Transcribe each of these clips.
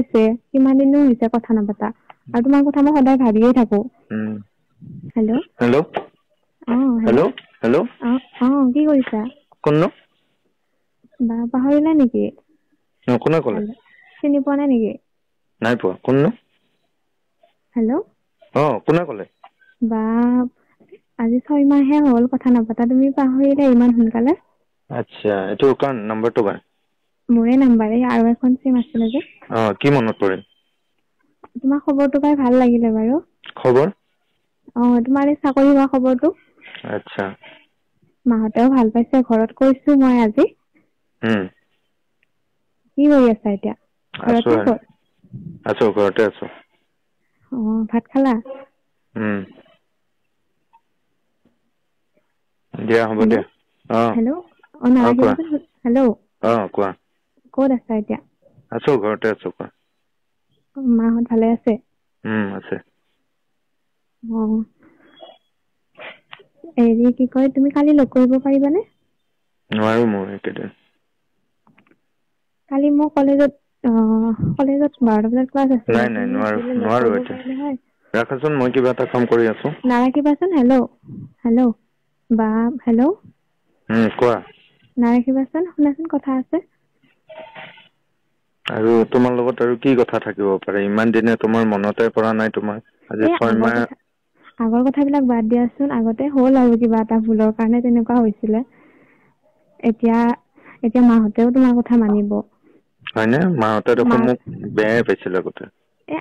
হৈছে কিমান দিনো হৈছে কথা নাপাতা আৰু তোমাৰ কথা মই সদায় ভাবিয়ে থাকো হেল্ল' হেল্ল' হেল্ল' হেল্ল' কি কৰিছা কোন বা পাহৰিলা নেকি কোনে ক'লে চিনি পোৱা নাই নেকি নাই পোৱা কোন হেল্ল' কোনে ক'লে বা আজি 6 মাহহে হ'ল কথা নাপাতা তুমি পাহৰিলা ইমান সোনকালে আচ্ছা এইটো কাৰ নম্বৰটো কাৰ মোৰে নাম্বাৰ আৰু এখন চিম আছিলে যে কি মনত পৰিল তোমাৰ খবৰটো পাই ভাল লাগিলে বাৰু খবৰ তোমাৰ এই চাকৰি হোৱা খবৰটো আচ্ছা মাহঁতেও ভাল পাইছে ঘৰত কৈছো মই আজি কি কৰি আছা এতিয়া আছো ঘৰতে ক'ত আৰু আছো ঘৰতে আছো ভাত খালা দিয়া হ'ব হেল্ল' দিয়া হেল্ল' কোৱা নাৰাখিবাচোন হেল্ল' কোৱা ক'ত আছা এতিয়া আছো ঘৰতে আছো কোৱা মাহঁত ভালে আছে আছে হেৰি কি কয় তুমি কালি লগ কৰিব পাৰিবানে নোৱাৰো মোৰ একেইদিন কালি মোৰ কলেজত 12টা বজাত ক্লাছ নাই আছিলে নাই তুমি আহিলে লগ নোৱাৰো কৰিব এতিয়া পাৰিলে হয় ৰাখাচোন মই কিবা এটা কাম কৰি আছো নাৰাখিবাচোন হেল্ল' বা হেল্ল' কোৱা নাৰাখিবাচোন শুনাচোন কথা আছে আৰু তোমাৰ লগত আৰু কি কথা থাকিব পাৰে ইমান দিনে তোমাৰ মনতে পৰা নাই তোমাৰ আজি 6 মাহ আগৰ কথাবিলাক বাদ দিয়াচোন আগতে হ'ল আৰু কিবা এটা ভুলৰ কাৰণে তেনেকুৱা হৈছিলে এতিয়া মাহঁতেও তোমাৰ কথা মানিব হয়নে মাহঁতে দেখোন মা মোক বেয়াই পাইছিল আগতে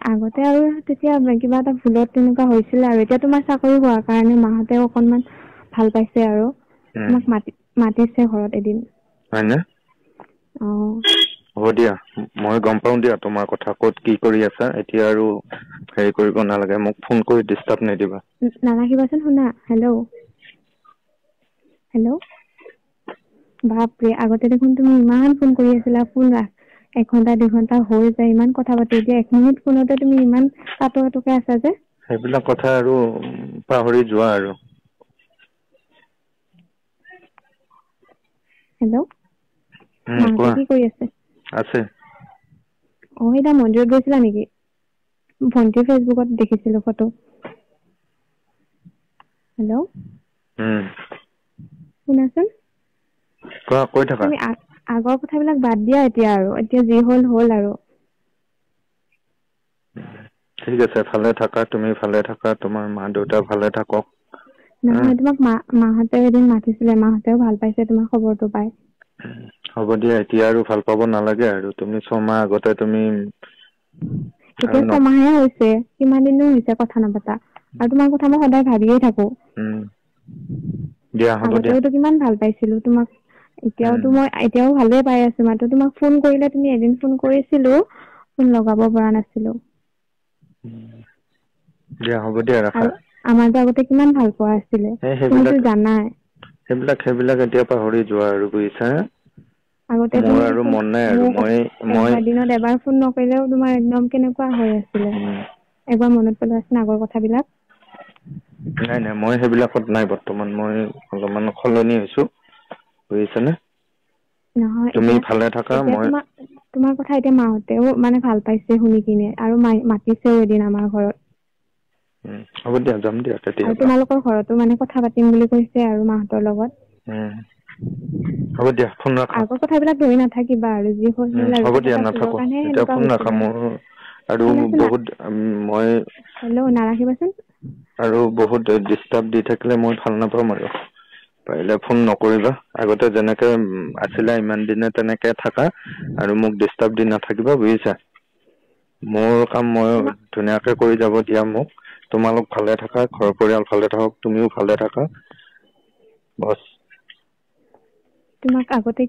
আগতে আৰু তেতিয়া কিবা এটা ভুলত তেনেকুৱা হৈছিলে আৰু এতিয়া তোমাৰ চাকৰি হোৱাৰ কাৰণে মাহঁতেও অকনমান ভাল পাইছে আৰু তোমাক মাতিছে ঘৰত এদিন হয়নে অ হ'ব দিয়া মই গম পাও দিয়া তোমাৰ কথা ক'ত কি কৰি আছা এতিয়া আৰু হেৰি কৰিব নালাগে মোক ফোন কৰি ডিষ্টাৰ্ব নিদিবা নাৰাখিবাচোন শুনা হেল্ল' বাপৰে আগতে দেখোন তুমি ইমান ফোন কৰি আছিলা ফোন 1 ঘণ্টা 2 ঘণ্টা হৈ যায় ইমান কথা পাতো এতিয়া 1 মিনিট ফোনতে তুমি ইমান আঁতৰটোকে আছা যে সেইবিলাক কথা আৰু পাহৰি যোৱা আৰু হেল্ল' মাহঁতে কোৱা কি কৰি আছে আছে এতিয়া মন্দিৰত গৈছিলা নেকি ভন্টিৰ ফেচবুকত দেখিছিলো ফটো হেল্ল' শুনাচোন কোৱা কৈ থাকা তুমি আগৰ কথাবিলাক বাদ দিয়া এতিয়া যি হ'ল আৰু ঠিক আছে ভালে থাকা তুমি ভালে থাকা তোমাৰ মা দেউতা ভালে থাকক নহয় তোমাক মাহঁতেও এদিন মাতিছিলে মাহঁতেও ভাল পাইছে তোমাৰ খবৰটো পাই হ'ব দিয়া এতিয়া আৰু ভাল পাব নালাগে আৰু তুমি 6 মাহ আগতে তুমি এতিয়া 6 মাহে হৈছে কিমান দিনো হৈছে কথা নাপাতা আৰু তোমাৰ কথা মই সদায় ভাবিয়ে থাকো দিয়া হ'ব দিয়া আগতেওতো কিমান ভাল পাইছিলো তোমাক এতিয়াও ভালে পাই আছো মাত্ৰ তোমাক ফোন কৰিলে তুমি এদিন ফোন কৰিছিলো ফোন লগাব পৰা নাছিলো দিয়া হ'ব দিয়া ৰাখা আৰু আমাৰতো আগতে কিমান ভাল পোৱা আছিলে তুমিতো জানাই সেইবিলাক এতিয়া পাহৰি যোৱা আৰু বুজিছা আগতে মোৰ তুমি আৰু ফোন মন নাই আৰু মোক মই দিনত এবাৰ ফোন নকৰিলেও তোমাৰ একদম কেনেকুৱা হৈ আছিলে এবাৰ মনত পেলোৱাচোন আগৰ কথাবিলাক নাই মই সেইবিলাকত নাই বৰ্তমান মই অলপমান সলনি হৈছো বুজিছানে নহয় তুমি ভালে থাকা এতিয়া মই তোমাৰ কথা এতিয়া মাহঁতেও মানে ভাল পাইছে শুনি কিনে আৰু মাতিছেও এদিন আমাৰ ঘৰত হ'ব দিয়া যাম দিয়া আৰু কেতিয়াবা তোমালোকৰ ঘৰতো মানে কথা পাতিম বুলি কৈছে আৰু মাহঁতৰ লগত হ'ব দিয়া ফোন ৰাখা আগৰ কথাবিলাক ধৰি নাথাকিবা আৰু যি হ'ল আৰু হ'ব কিবা দিয়া এটা ভুলৰ নাথাকো কাৰণে এতিয়া সেনেকুৱা ফোন ৰাখা হৈছিলে মোৰ আৰু শুনাচোন বহুত মই হেল্ল' নাৰাখিবাচোন আৰু বহুত ডিষ্টাৰ্ব দি থাকিলে মই ভাল নাপাম আৰু পাৰিলে ফোন নকৰিবা আগতে যেনেকে আছিলা ইমান দিনে তেনেকে থাকা আৰু মোক ডিষ্টাৰ্ব দি নাথাকিবা বুজিছা মোৰ কাম মই তোমাক ধুনীয়াকে কৰি যাব দিয়া মোক তোমালোক ভালে থাকা ঘৰ পৰিয়াল ভালে থাকক তুমিও ভালে থাকা বছ তুমি আগতে